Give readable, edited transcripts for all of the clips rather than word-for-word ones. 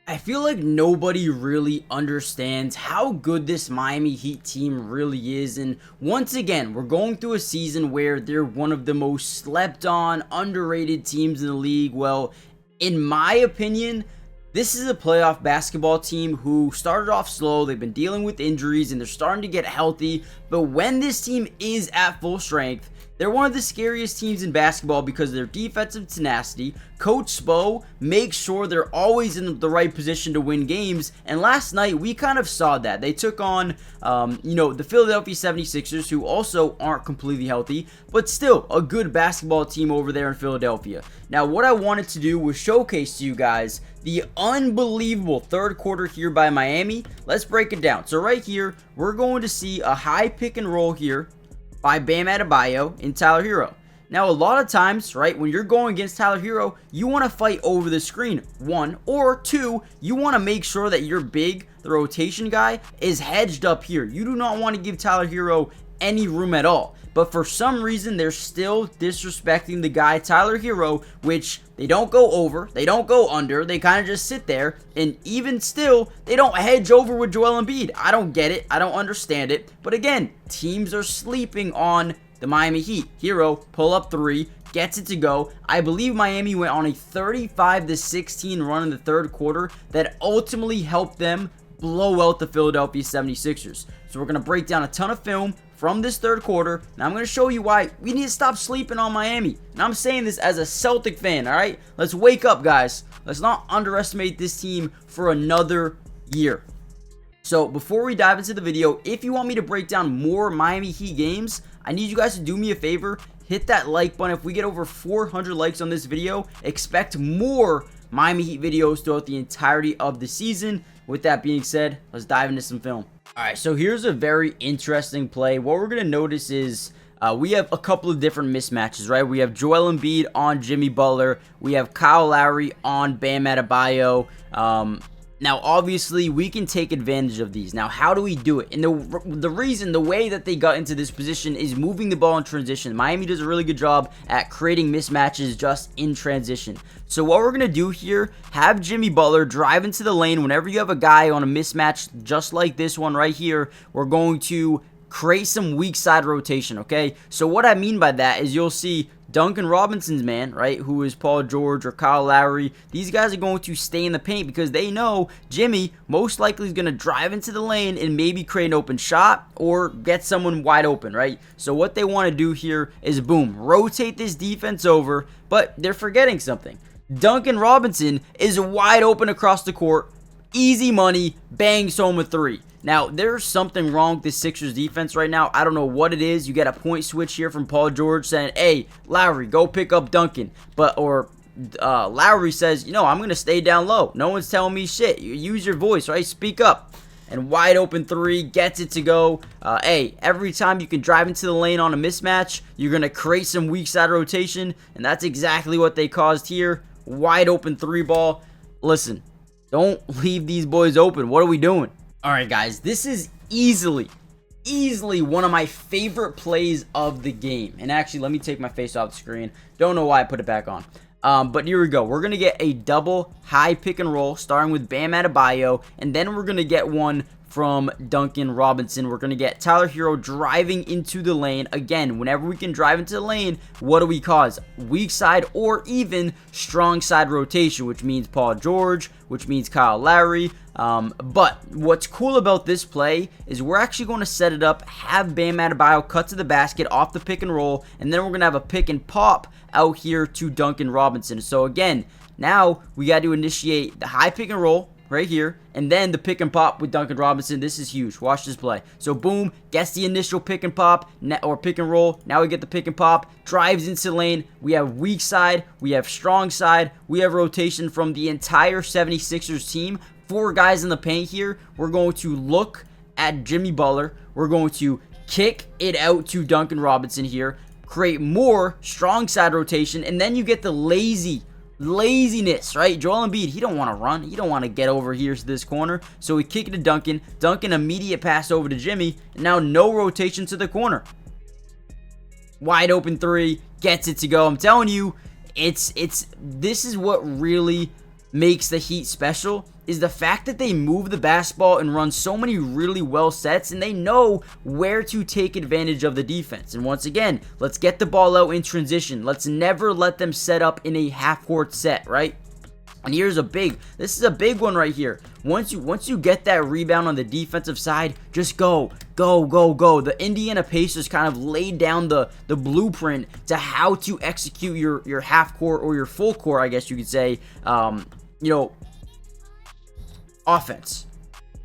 I feel like nobody really understands how good this Miami Heat team really is. And once again, we're going through a season where they're one of the most slept on, underrated teams in the league. Well, in my opinion, this is a playoff basketball team who started off slow. They've been dealing with injuries and they're starting to get healthy. But when this team is at full strength, they're one of the scariest teams in basketball because of their defensive tenacity. Coach Spo makes sure they're always in the right position to win games. And last night, we kind of saw that. They took on, the Philadelphia 76ers, who also aren't completely healthy, but still a good basketball team over there in Philadelphia. Now, what I wanted to do was showcase to you guys the unbelievable third quarter here by Miami. Let's break it down. So right here, we're going to see a high pick and roll here by Bam Adebayo and Tyler Hero. Now, a lot of times, right, when you're going against Tyler Hero, you want to fight over the screen, one, or two, you want to make sure that your big, the rotation guy, is hedged up here. You do not want to give Tyler Hero any room at all. But for some reason, they're still disrespecting the guy, Tyler Hero, which they don't go over, they don't go under, they kind of just sit there, and even still, they don't hedge over with Joel Embiid. I don't get it, I don't understand it, but again, teams are sleeping on the Miami Heat. Hero, pull up three, gets it to go. I believe Miami went on a 35-16 run in the third quarter that ultimately helped them blow out the Philadelphia 76ers. So we're going to break down a ton of film from this third quarter, and I'm going to show you why we need to stop sleeping on Miami. And I'm saying this as a Celtic fan, all right? Let's wake up, guys. Let's not underestimate this team for another year. So before we dive into the video, if you want me to break down more Miami Heat games, I need you guys to do me a favor. Hit that like button. If we get over 400 likes on this video, expect more Miami Heat videos throughout the entirety of the season. With that being said, let's dive into some film. Alright, so here's a very interesting play. What we're going to notice is we have a couple of different mismatches, right? We have Joel Embiid on Jimmy Butler. We have Kyle Lowry on Bam Adebayo. Now, obviously, we can take advantage of these. Now, how do we do it? And the way that they got into this position is moving the ball in transition. Miami does a really good job at creating mismatches just in transition. So what we're going to do here, have Jimmy Butler drive into the lane. Whenever you have a guy on a mismatch just like this one right here, we're going to create some weak side rotation, okay? So what I mean by that is you'll see Duncan Robinson's man, right, who is Paul George or Kyle Lowry. These guys are going to stay in the paint because they know Jimmy most likely is going to drive into the lane and maybe create an open shot or get someone wide open, right? So what they want to do here is, boom, rotate this defense over, but they're forgetting something. Duncan Robinson is wide open across the court. Easy money, bangs home a three. Now, there's something wrong with the Sixers defense right now. I don't know what it is. You get a point switch here from Paul George saying, hey, Lowry, go pick up Duncan. Lowry says, I'm going to stay down low. No one's telling me shit. You use your voice, right? Speak up. And wide open three, gets it to go. Every time you can drive into the lane on a mismatch, you're going to create some weak side rotation. And that's exactly what they caused here. Wide open three ball. Listen, don't leave these boys open. What are we doing? Alright guys, this is easily one of my favorite plays of the game. And actually, let me take my face off the screen. Don't know why I put it back on. But here we go. We're going to get a double high pick and roll starting with Bam Adebayo. And then we're going to get one from Duncan Robinson. We're going to get Tyler Hero driving into the lane. Again, whenever we can drive into the lane, what do we cause? Weak side or even strong side rotation, which means Paul George, which means Kyle Lowry. But what's cool about this play is we're actually going to set it up, have Bam Adebayo cut to the basket off the pick and roll, and then we're going to have a pick and pop out here to Duncan Robinson. So again, now we got to initiate the high pick and roll right here, and then the pick and pop with Duncan Robinson. This is huge. Watch this play. So boom, gets the initial pick and pop or pick and roll. Now we get the pick and pop, drives into the lane. We have weak side, we have strong side, we have rotation from the entire 76ers team. 4 guys in the paint here. We're going to look at Jimmy Butler. We're going to kick it out to Duncan Robinson here, create more strong side rotation, and then you get the laziness, right? Joel Embiid, he don't want to run. He don't want to get over here to this corner. So we kick it to Duncan. Duncan, immediate pass over to Jimmy. And now no rotation to the corner. Wide open three, gets it to go. I'm telling you, this is what really makes the Heat special, is the fact that they move the basketball and run so many really well sets, and they know where to take advantage of the defense. And once again, let's get the ball out in transition. Let's never let them set up in a half-court set, right? And this is a big one right here. Once you get that rebound on the defensive side, just go. The Indiana Pacers kind of laid down the blueprint to how to execute your half court or your full court, I guess you could say, offense.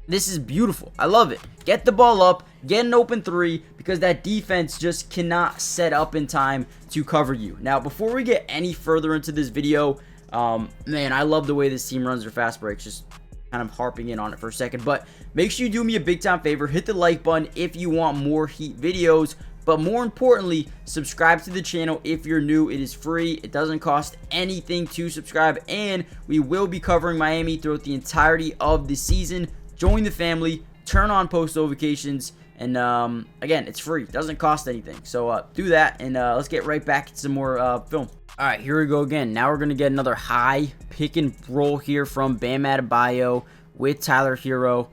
This is beautiful. I love it. Get the ball up, get an open three, because that defense just cannot set up in time to cover you. Now, before we get any further into this video, man, I love the way this team runs their fast breaks. Just kind of harping in on it for a second, but make sure you do me a big time favor. Hit the like button if you want more Heat videos, but more importantly, subscribe to the channel if you're new. It is free. It doesn't cost anything to subscribe, and we will be covering Miami throughout the entirety of the season. Join the family, turn on post notifications, and again, it's free. It doesn't cost anything. So do that, and let's get right back to some more film. All right, here we go again. Now we're going to get another high pick and roll here from Bam Adebayo with Tyler Hero.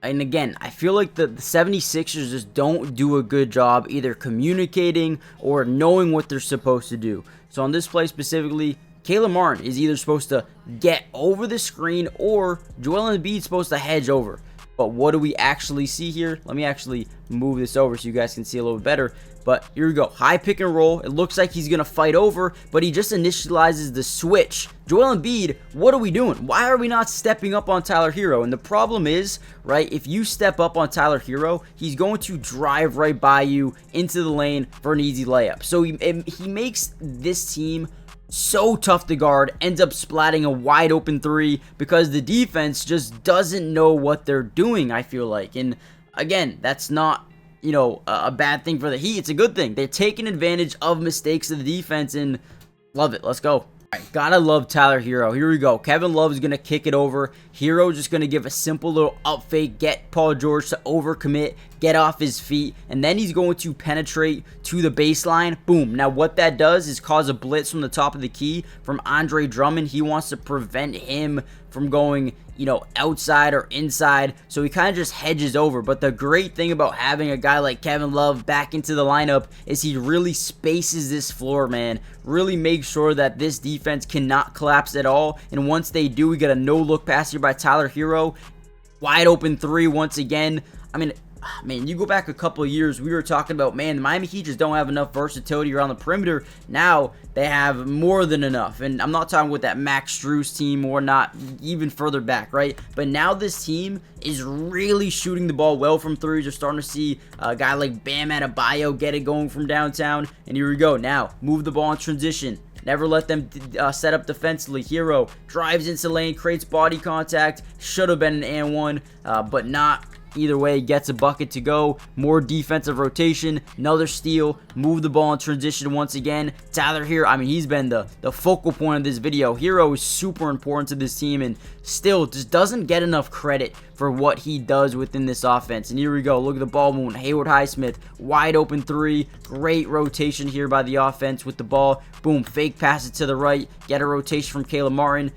And again, I feel like the 76ers just don't do a good job either communicating or knowing what they're supposed to do. So on this play specifically, Caleb Martin is either supposed to get over the screen or Joel Embiid is supposed to hedge over. But what do we actually see here? Let me actually move this over so you guys can see a little bit better. But here we go. High pick and roll. It looks like he's going to fight over, but he just initializes the switch. Joel Embiid, what are we doing? Why are we not stepping up on Tyler Hero? And the problem is, right, if you step up on Tyler Hero, he's going to drive right by you into the lane for an easy layup. So he makes this team so tough to guard, ends up splatting a wide open three because the defense just doesn't know what they're doing, I feel like. And again, that's not, a bad thing for the Heat. It's a good thing. They're taking advantage of mistakes of the defense, and love it. Let's go. All right, gotta love Tyler Hero. Here we go. Kevin Love is going to kick it over. Hero just going to give a simple little up fake, get Paul George to overcommit, get off his feet, and then he's going to penetrate to the baseline. Boom. Now, what that does is cause a blitz from the top of the key from Andre Drummond. He wants to prevent him from going, outside or inside, so he kind of just hedges over. But the great thing about having a guy like Kevin Love back into the lineup is he really spaces this floor, man. Really makes sure that this defense cannot collapse at all, and once they do, we get a no-look pass here by Tyler Hero. Wide open three once again. I mean, man, you go back a couple of years, we were talking about, man, the Miami Heat just don't have enough versatility around the perimeter. Now they have more than enough, and I'm not talking with that Max Strus team or not even further back, right? But now this team is really shooting the ball well from threes. You're starting to see a guy like Bam Adebayo get it going from downtown, and here we go. Now, move the ball in transition. Never let them set up defensively. Hero drives into lane, creates body contact. Should have been an and one, but not. Either way, gets a bucket to go. More defensive rotation. Another steal. Move the ball in transition once again. Tyler Hero, I mean, he's been the focal point of this video. Hero is super important to this team and still just doesn't get enough credit for what he does within this offense. And here we go. Look at the ball movement. Hayward Highsmith, wide open three. Great rotation here by the offense with the ball. Boom, fake pass it to the right. Get a rotation from Caleb Martin.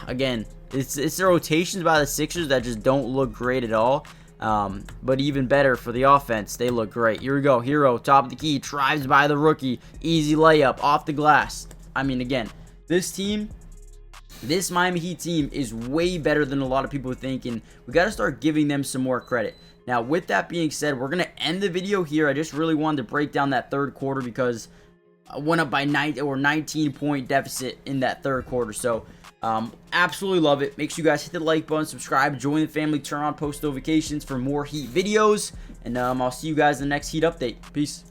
Again, it's the rotations by the Sixers that just don't look great at all. But even better for the offense, they look great. Here we go. Hero, top of the key, drives by the rookie. Easy layup, off the glass. I mean, again, this Miami Heat team is way better than a lot of people think, and we got to start giving them some more credit. Now, with that being said, we're going to end the video here. I just really wanted to break down that third quarter because I went up by 19-point deficit in that third quarter. So, absolutely love it. Make sure you guys hit the like button, subscribe, join the family, turn on post notifications for more Heat videos, and I'll see you guys in the next Heat update. Peace.